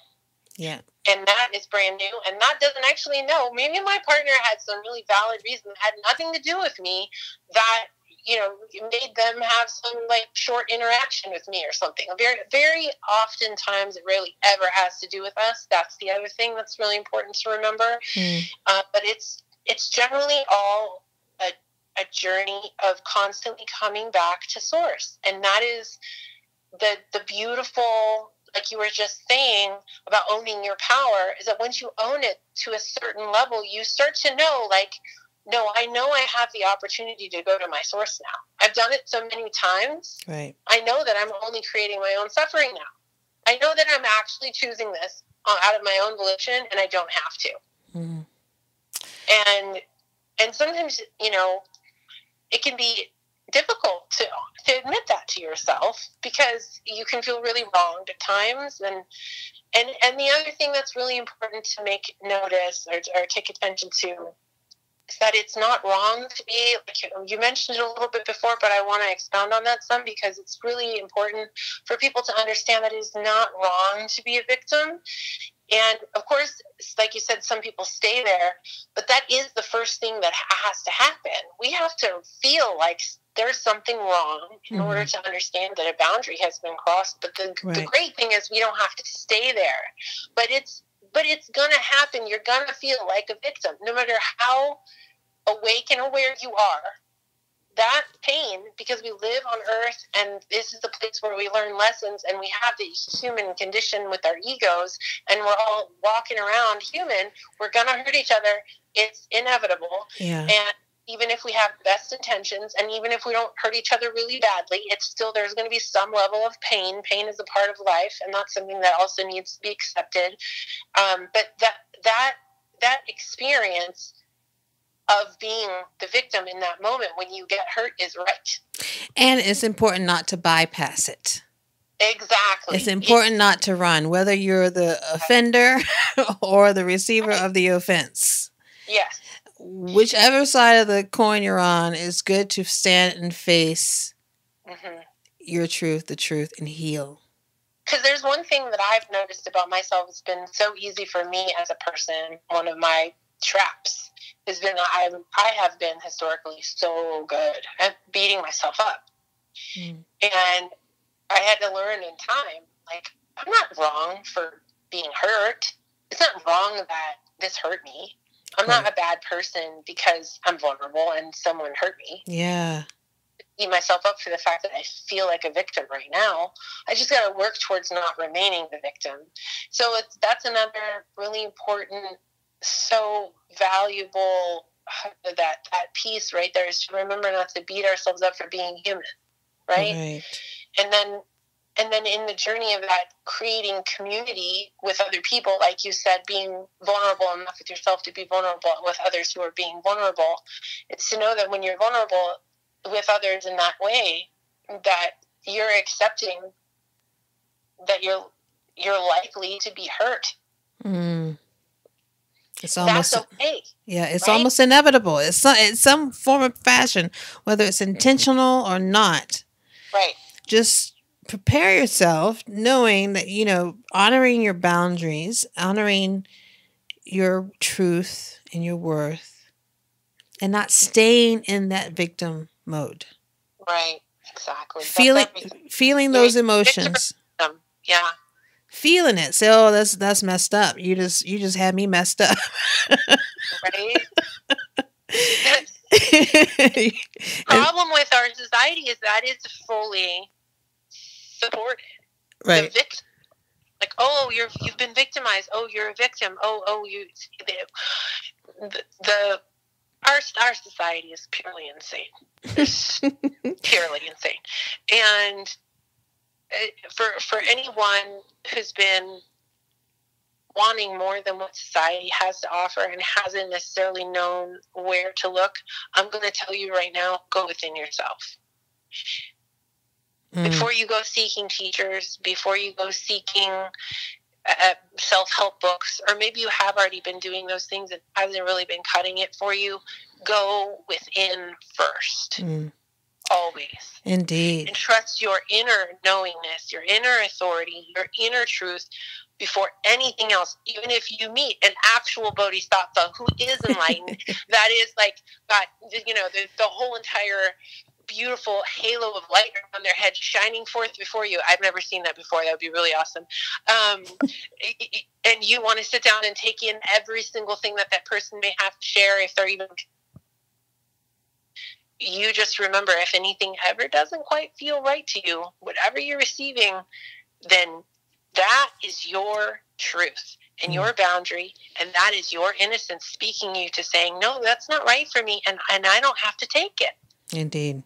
Yeah. And that is brand new. And that doesn't actually know. Maybe my partner had some really valid reason that had nothing to do with me, that, made them have some like short interaction with me or something. Very, very often times it really ever has to do with us. That's the other thing that's really important to remember. But it's generally all a journey of constantly coming back to source. And that is the beautiful, like you were just saying about owning your power, is that once you own it to a certain level, you start to know, like, no, I know I have the opportunity to go to my source now. I've done it so many times. Right. I know that I'm only creating my own suffering now. I know that I'm actually choosing this out of my own volition, and I don't have to. And sometimes, it can be difficult to admit that to yourself, because you can feel really wronged at times. And the other thing that's really important to make notice or take attention to is that it's not wrong to be, like you mentioned it a little bit before, but I want to expound on that some, because it's really important for people to understand that it is not wrong to be a victim. And of course, like you said, some people stay there, but that is the first thing that has to happen. We have to feel like there's something wrong in order to understand that a boundary has been crossed. But the great thing is we don't have to stay there. But it's going to happen. You're going to feel like a victim. No matter how awake and aware you are, that pain, because we live on earth and this is the place where we learn lessons, and we have the human condition with our egos, and we're all walking around human, we're going to hurt each other. It's inevitable. Yeah. And even if we have best intentions, and even if we don't hurt each other really badly, it's still, there's going to be some level of pain. Pain is a part of life, and that's something that also needs to be accepted. But that experience of being the victim in that moment when you get hurt is right. And it's important not to bypass it. Exactly. It's important not to run, whether you're the offender or the receiver of the offense. Yes. Whichever side of the coin you're on, it's good to stand and face your truth, the truth, and heal. Because there's one thing that I've noticed about myself. It's been so easy for me as a person. One of my traps has been I have been historically so good at beating myself up. And I had to learn in time, like, I'm not wrong for being hurt. It's not wrong that this hurt me. I'm not a bad person because I'm vulnerable and someone hurt me. Yeah. Beat myself up for the fact that I feel like a victim right now. I just got to work towards not remaining the victim. So that's another really important, so valuable, that piece right there is to remember not to beat ourselves up for being human, right? And then in the journey of that, creating community with other people, like you said, being vulnerable enough with yourself to be vulnerable with others who are being vulnerable. It's to know that when you're vulnerable with others in that way, that you're accepting that you're likely to be hurt. It's almost, that's okay. Yeah, it's almost inevitable. It's some form of fashion, whether it's intentional or not. Right. Just prepare yourself, knowing that, honoring your boundaries, honoring your truth and your worth, and not staying in that victim mode. Right. Exactly. Feeling those emotions. Yeah. Feeling it. Say, oh, that's messed up. You just had me messed up. Right. Problem with our society is that it's fully supported. Right. The victim, like, oh, you've been victimized. Oh, you're a victim. Oh, our society is purely insane. It's purely insane. And for anyone who's been wanting more than what society has to offer and hasn't necessarily known where to look, I'm going to tell you right now, go within yourself. Before you go seeking teachers, before you go seeking self-help books, or maybe you have already been doing those things and hasn't really been cutting it for you, go within first. Always. Indeed. And trust your inner knowingness, your inner authority, your inner truth before anything else. Even if you meet an actual bodhisattva who is enlightened, that is like got, the whole entire beautiful halo of light around their head shining forth before you. I've never seen that before. That would be really awesome. And you want to sit down and take in every single thing that person may have to share, if they're even... You just remember, if anything ever doesn't quite feel right to you, whatever you're receiving, then that is your truth and your boundary, and that is your innocence speaking you to saying, no, that's not right for me, and I don't have to take it. Indeed.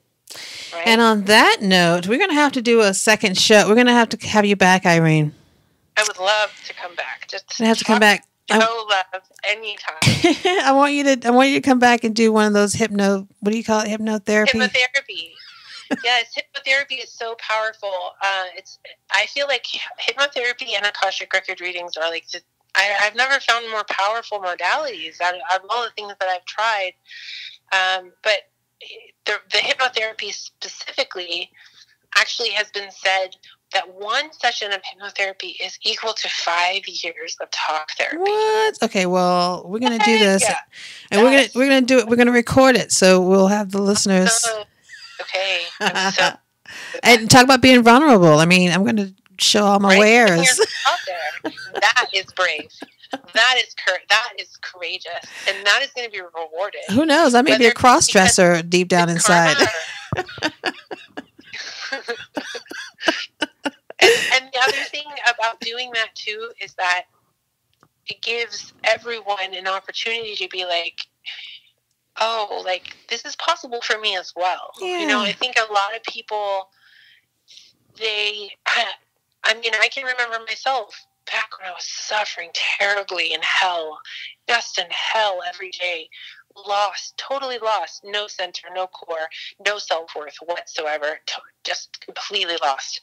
Right? And on that note, we're going to have to do a second show. We're going to have you back, Irene. I would love to come back. I have to come back. No love anytime. I want you to come back and do one of those what do you call it? Hypnotherapy? Hypnotherapy. Yes, hypnotherapy is so powerful. I feel like hypnotherapy and Akashic record readings are like, I've never found more powerful modalities out of all the things that I've tried. But the hypnotherapy specifically actually has been said that one session of hypnotherapy is equal to 5 years of talk therapy. What? Okay, well, we're gonna do this, and we're gonna do it. We're gonna record it, so we'll have the listeners. Okay. So, and talk about being vulnerable. I mean, I'm going to show all my wares. Out there. That is brave. That is courageous, and that is going to be rewarded. Who knows? I may be a cross-dresser deep down inside. And the other thing about doing that too is that it gives everyone an opportunity to be like, oh, like this is possible for me as well. Yeah. You know, I think a lot of people, I can remember myself back when I was suffering terribly in hell, just in hell every day, totally lost, no center, no core, no self-worth whatsoever, just completely lost,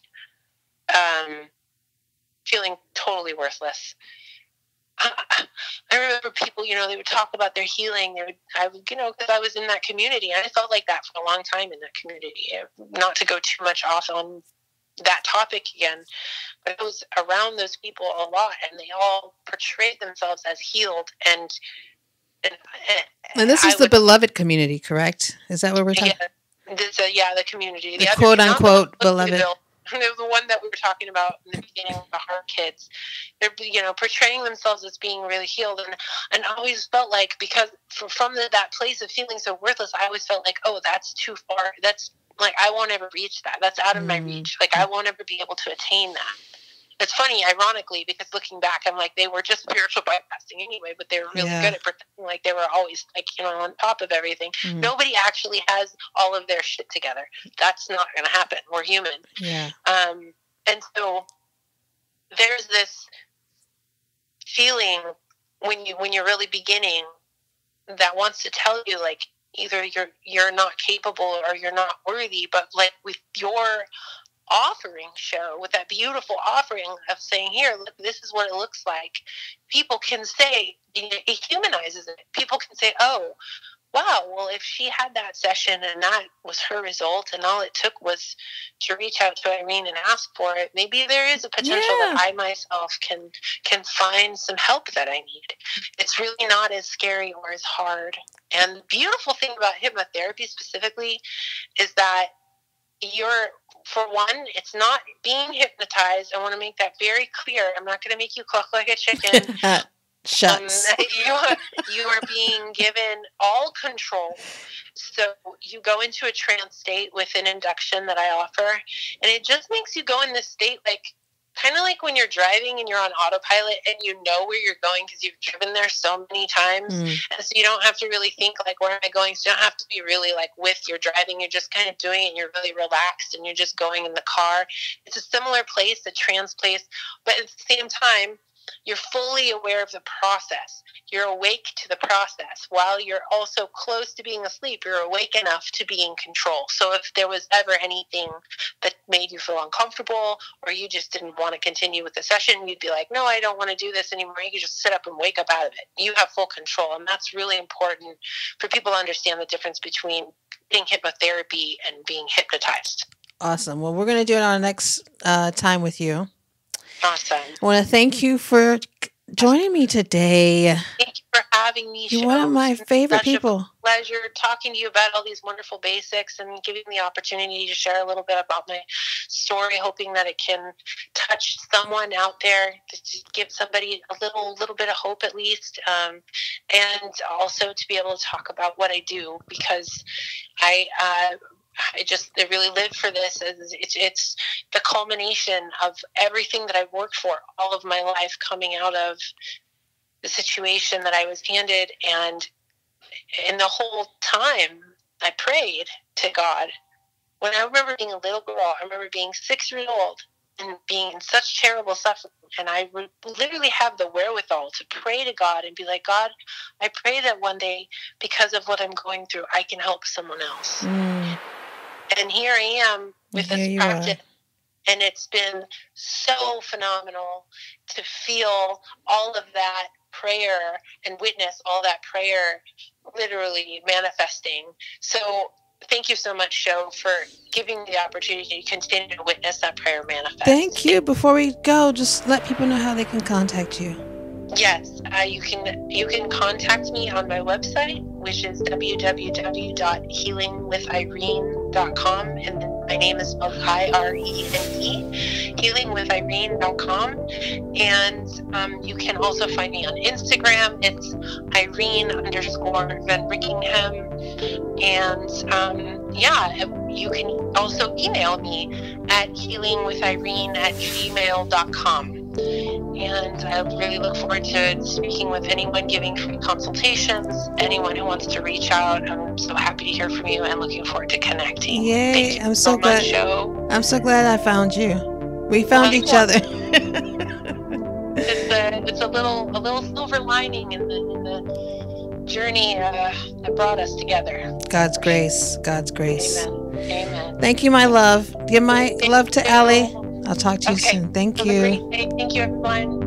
feeling totally worthless. I remember people, they would talk about their healing. Because I was in that community, and I felt like that for a long time in that community. Not to go too much off on that topic again, but I was around those people a lot, and they all portrayed themselves as healed. And this is the beloved community, correct? Is that what we're talking? Yeah, the community, the quote unquote beloved. The one that we were talking about in the beginning, the heart kids, they're portraying themselves as being really healed, and I always felt like, because from that place of feeling so worthless, I always felt like, oh, that's too far. That's like, I won't ever reach that. That's out of my reach. Like, I won't ever be able to attain that. It's funny, ironically, because looking back, I'm like, they were just spiritual bypassing anyway, but they were really good at pretending like they were always on top of everything. Nobody actually has all of their shit together. That's not going to happen. We're human. Yeah. And so there's this feeling when you're really beginning that wants to tell you, like, either you're not capable or you're not worthy, but like with your offering show, with that beautiful offering of saying, here, look, this is what it looks like, people can say, it humanizes it. People can say, oh, wow, well, if she had that session and that was her result, and all it took was to reach out to Irene and ask for it, maybe there is a potential that I myself can find some help that I need. It's really not as scary or as hard. And the beautiful thing about hypnotherapy specifically is that for one, it's not being hypnotized. I want to make that very clear. I'm not going to make you cluck like a chicken. Shucks. You are being given all control. So you go into a trance state with an induction that I offer, and it just makes you go in this state kind of like when you're driving and you're on autopilot and you know where you're going because you've driven there so many times. And so you don't have to really think like, where am I going? So you don't have to be really like with your driving. You're just kind of doing it and you're really relaxed and you're just going in the car. It's a similar place, a trance place, but at the same time, you're fully aware of the process. You're awake to the process. While you're also close to being asleep, you're awake enough to be in control. So if there was ever anything that made you feel uncomfortable, or you just didn't want to continue with the session, you'd be like, no, I don't want to do this anymore. You can just sit up and wake up out of it. You have full control. And that's really important for people to understand the difference between being hypnotherapy and being hypnotized. Awesome. Well, we're going to do it on our next time with you. Awesome. I want to thank you for joining me today. Thank you for having me. You're one of my favorite people. A pleasure talking to you about all these wonderful basics and giving me the opportunity to share a little bit about my story, hoping that it can touch someone out there, to give somebody a little bit of hope at least, and also to be able to talk about what I do, because I really live for this. It's the culmination of everything that I've worked for all of my life, coming out of the situation that I was handed. And in the whole time, I prayed to God. When I remember being a little girl, I remember being 6 years old and being in such terrible suffering. And I would literally have the wherewithal to pray to God and be like, God, I pray that one day, because of what I'm going through, I can help someone else. And here I am with this practice, and it's been so phenomenal to feel all of that prayer and witness all that prayer literally manifesting. So thank you so much, Sho, for giving me the opportunity to continue to witness that prayer manifest. Thank you. Before we go, just let people know how they can contact you. Yes, you can contact me on my website, which is www.healingwithirene.com. healingwithirene.com, and then my name is spelled Irene, healingwithirene.com. And you can also find me on Instagram. It's Irene_VanRyckinghem. And you can also email me at healingwithirene@gmail.com. And I really look forward to speaking with anyone giving free consultations, anyone who wants to reach out. I'm so happy to hear from you and looking forward to connecting. Yay, Thank you I'm so glad. much, Joe. I'm so glad I found you. We found each other. It's a little silver lining in the journey that brought us together. God's grace. God's grace. Amen. Amen. Thank you, my love. Give my love to Allie. I'll talk to you soon. Thank Have you. a great day. Thank you, everyone.